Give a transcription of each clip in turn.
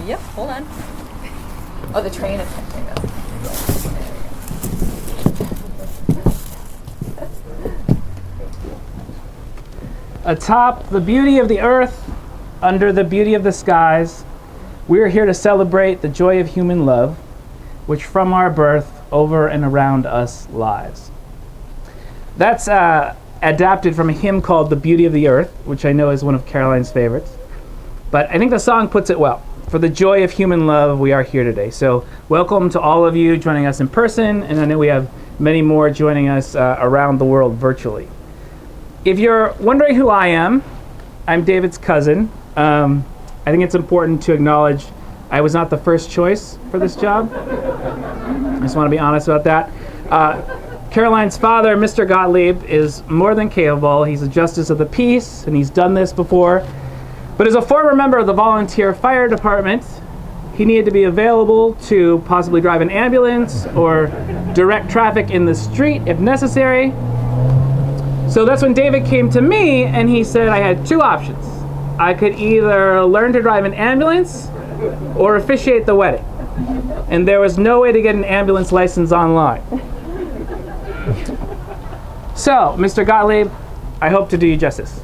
Yep, hold on. Oh, the train is catching us. Atop the beauty of the earth, under the beauty of the skies, we are here to celebrate the joy of human love, which from our birth over and around us lies. That's adapted from a hymn called The Beauty of the Earth, which I know is one of Caroline's favorites. But I think the song puts it well. For the joy of human love, we are here today. So welcome to all of you joining us in person, and I know we have many more joining us around the world virtually. If you're wondering who I am, I'm David's cousin. I think it's important to acknowledge I was not the first choice for this job. I just want to be honest about that. Caroline's father, Mr. Gottlieb, is more than capable. He's a justice of the peace, and he's done this before. But as a former member of the volunteer fire department, he needed to be available to possibly drive an ambulance or direct traffic in the street if necessary. So that's when David came to me and he said I had two options. I could either learn to drive an ambulance or officiate the wedding. And there was no way to get an ambulance license online. So, Mr. Gottlieb, I hope to do you justice.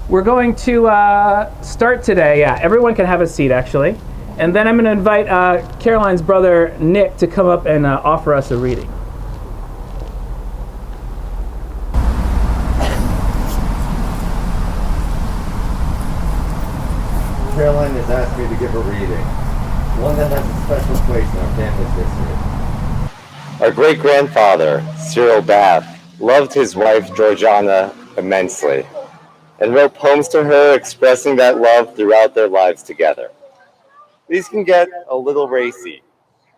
We're going to start today. Yeah, everyone can have a seat, actually. And then I'm going to invite Caroline's brother, Nick, to come up and offer us a reading. Caroline has asked me to give a reading, one that has a special place in our family's history. Our great-grandfather, Cyril Bath, loved his wife, Georgiana, immensely, and wrote poems to her expressing that love throughout their lives together. These can get a little racy,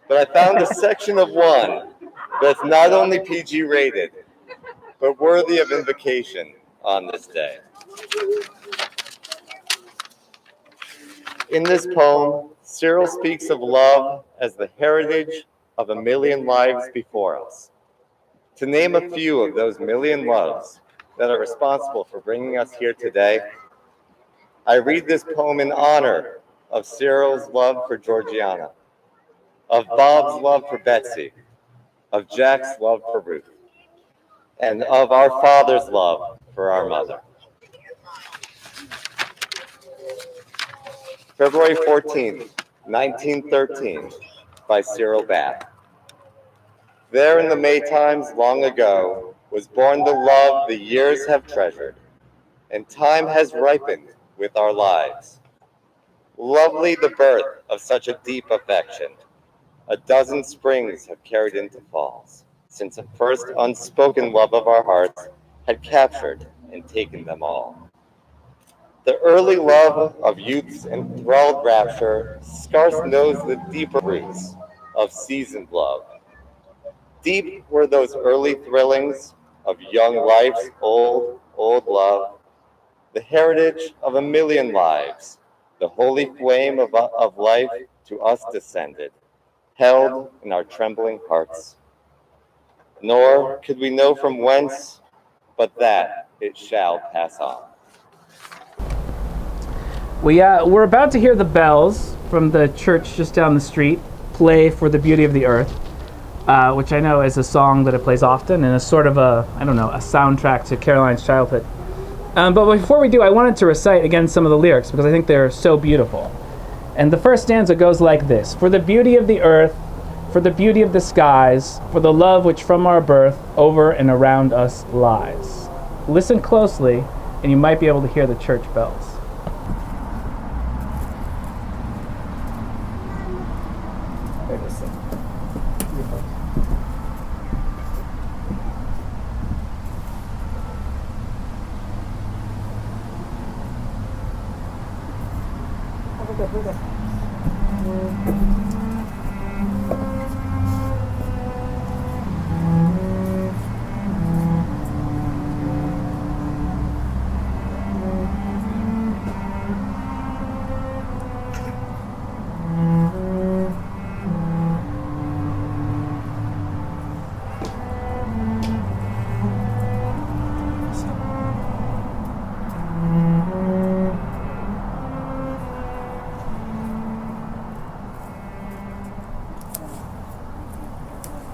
but I found a section of one that's not only PG rated, but worthy of invocation on this day. In this poem, Cyril speaks of love as the heritage of a million lives before us. To name a few of those million loves that are responsible for bringing us here today, I read this poem in honor of Cyril's love for Georgiana, of Bob's love for Betsy, of Jack's love for Ruth, and of our Father's love for our mother. February 14th, 1913, by Cyril Bath. There in the Maytimes long ago was born the love the years have treasured, and time has ripened with our lives. Lovely the birth of such a deep affection, a dozen springs have carried into falls, since a first unspoken love of our hearts had captured and taken them all. The early love of youth's enthralled rapture scarce knows the deeper roots of seasoned love. Deep were those early thrillings of young life's old, old love, the heritage of a million lives, the holy flame of life to us descended, held in our trembling hearts. Nor could we know from whence, but that it shall pass on. We're about to hear the bells from the church just down the street play For the Beauty of the Earth, which I know is a song that it plays often and is sort of a soundtrack to Caroline's childhood. But before we do, I wanted to recite again some of the lyrics because I think they're so beautiful. And the first stanza goes like this: For the beauty of the earth, for the beauty of the skies, for the love which from our birth over and around us lies. Listen closely and you might be able to hear the church bells.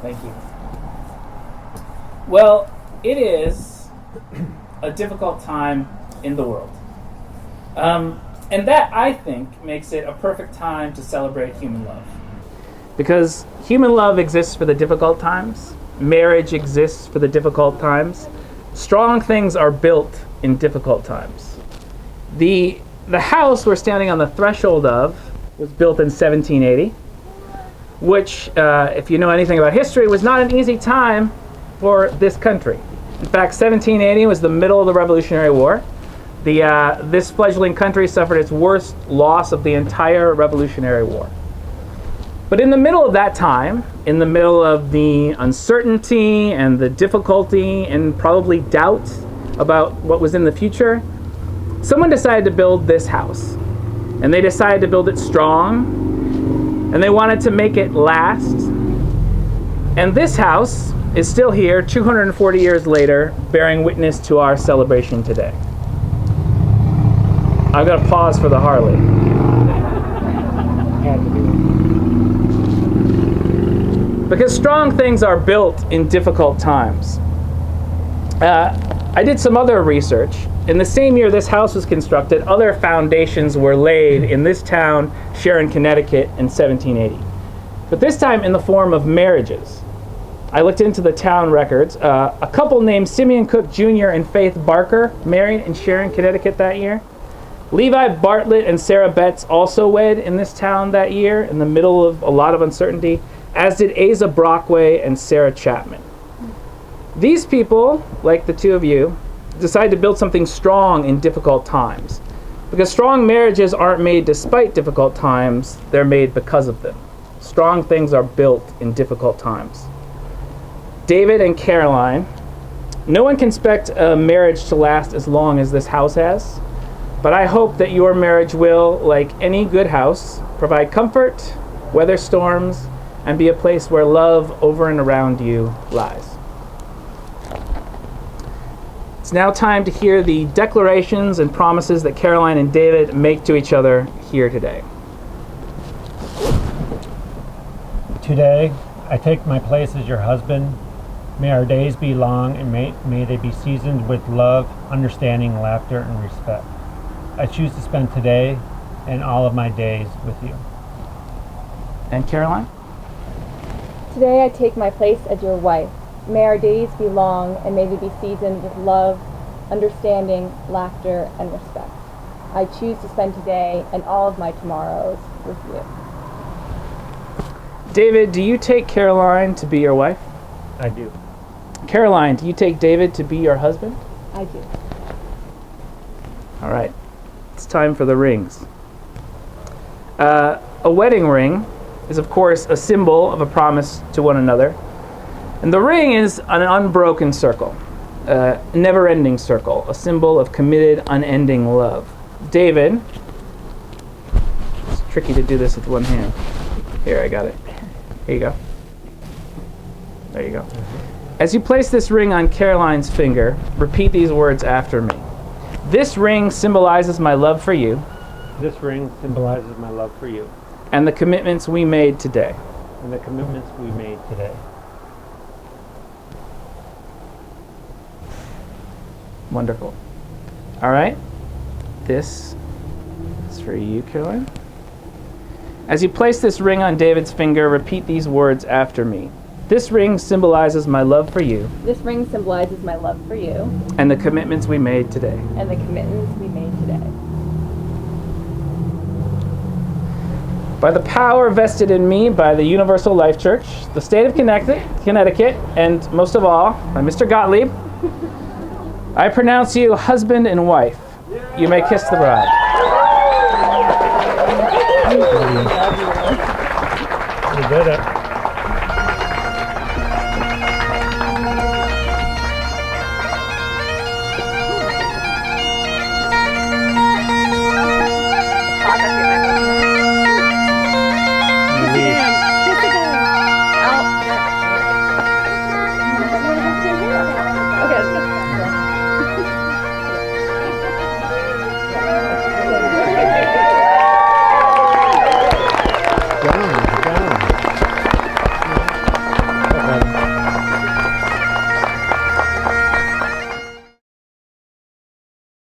Thank you. Well, it is a difficult time in the world. And that, I think, makes it a perfect time to celebrate human love. Because human love exists for the difficult times. Marriage exists for the difficult times. Strong things are built in difficult times. The house we're standing on the threshold of was built in 1780. Which, if you know anything about history, was not an easy time for this country. In fact, 1780 was the middle of the Revolutionary War. This fledgling country suffered its worst loss of the entire Revolutionary War. But in the middle of that time, in the middle of the uncertainty and the difficulty and probably doubt about what was in the future, someone decided to build this house. And they decided to build it strong, and they wanted to make it last. And this house is still here 240 years later, bearing witness to our celebration today. I've got to pause for the Harley. Because strong things are built in difficult times. I did some other research. In the same year this house was constructed, other foundations were laid in this town, Sharon, Connecticut, in 1780. But this time in the form of marriages. I looked into the town records. A couple named Simeon Cook Jr. and Faith Barker married in Sharon, Connecticut that year. Levi Bartlett and Sarah Betts also wed in this town that year, in the middle of a lot of uncertainty, as did Asa Brockway and Sarah Chapman. These people, like the two of you, decided to build something strong in difficult times. Because strong marriages aren't made despite difficult times, they're made because of them. Strong things are built in difficult times. David and Caroline, no one can expect a marriage to last as long as this house has, but I hope that your marriage will, like any good house, provide comfort, weather storms, and be a place where love over and around you lies. It's now time to hear the declarations and promises that Caroline and David make to each other here today. Today, I take my place as your husband. May our days be long, and may they be seasoned with love, understanding, laughter, and respect. I choose to spend today and all of my days with you. And Caroline? Today I take my place as your wife. May our days be long, and may they be seasoned with love, understanding, laughter, and respect. I choose to spend today and all of my tomorrows with you. David, do you take Caroline to be your wife? I do. Caroline, do you take David to be your husband? I do. All right. It's time for the rings. A wedding ring is, of course, a symbol of a promise to one another. And the ring is an unbroken circle, a never-ending circle, a symbol of committed, unending love. David, it's tricky to do this with one hand. Here, I got it. Here you go. There you go. As you place this ring on Caroline's finger, repeat these words after me. This ring symbolizes my love for you This ring symbolizes my love for you and the commitments we made today. and the commitments we made today. Wonderful. All right. This is for you, Caroline. As you place this ring on David's finger, repeat these words after me. This ring symbolizes my love for you This ring symbolizes my love for you and the commitments we made today. and the commitments we made today. By the power vested in me by the Universal Life Church, the state of Connecticut, and most of all, by Mr. Gottlieb, I pronounce you husband and wife. You may kiss the bride. You did it.